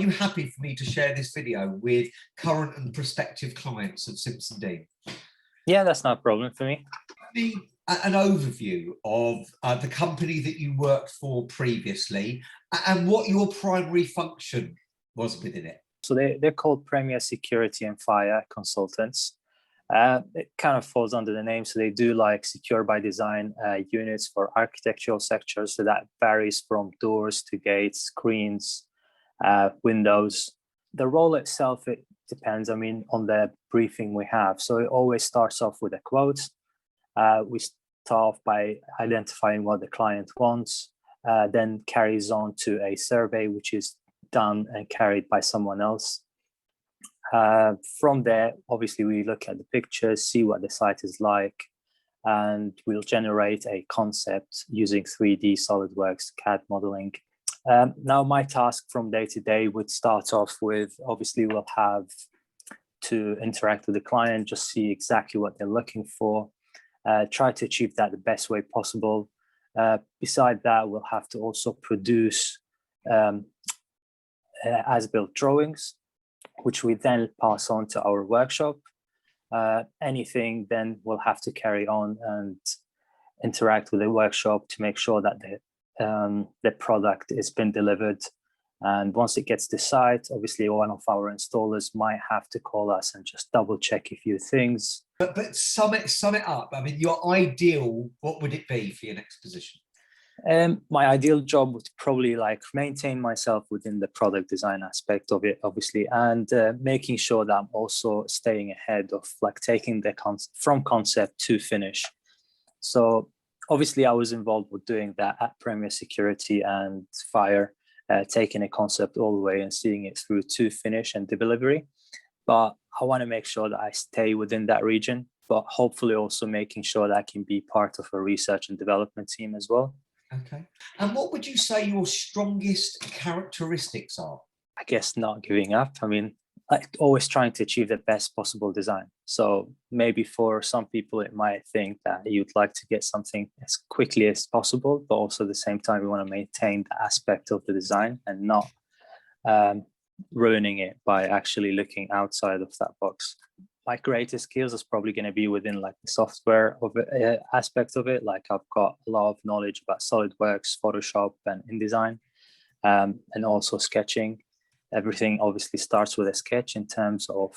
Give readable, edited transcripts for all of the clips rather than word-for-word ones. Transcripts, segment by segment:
you happy for me to share this video with current and prospective clients of Simpson Dean? Yeah, that's not a problem for me. Give me an overview of the company that you worked for previously and what your primary function was within it. So they're called Premier Security and Fire Consultants. It kind of falls under the name. So they do like secure by design units for architectural sectors. So that varies from doors to gates, screens, windows. The role itself, it depends, on the briefing we have. So it always starts off with a quote. We start off by identifying what the client wants, then carries on to a survey, which is done and carried by someone else. From there, obviously, we look at the pictures, see what the site is like, and we'll generate a concept using 3D SolidWorks CAD modeling. Now, my task from day to day would start off with, obviously, we'll have to interact with the client, just see exactly what they're looking for, try to achieve that the best way possible. Beside that, we'll have to also produce as-built drawings, which we then pass on to our workshop. Anything then we'll have to carry on and interact with the workshop to make sure that the product has been delivered. And once it gets to site, obviously one of our installers might have to call us and just double check a few things. But sum it up. Your ideal, what would it be for your next position? My ideal job would probably maintain myself within the product design aspect of it, obviously, and making sure that I'm also staying ahead of taking the from concept to finish. So obviously I was involved with doing that at Premier Security and Fire, taking a concept all the way and seeing it through to finish and delivery. But I want to make sure that I stay within that region, but hopefully also making sure that I can be part of a research and development team as well. Okay. And what would you say your strongest characteristics are? I guess not giving up. Always trying to achieve the best possible design. So maybe for some people, it might think that you'd like to get something as quickly as possible, but also at the same time, you want to maintain the aspect of the design and not ruining it by actually looking outside of that box. My greatest skills is probably going to be within the software of aspect of it. I've got a lot of knowledge about SolidWorks, Photoshop, and InDesign, and also sketching. Everything obviously starts with a sketch in terms of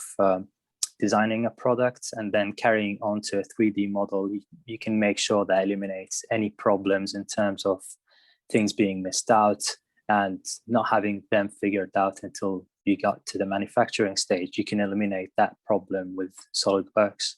designing a product, and then carrying on to a 3D model. You can make sure that eliminates any problems in terms of things being missed out and not having them figured out until you got to the manufacturing stage. You can eliminate that problem with SolidWorks.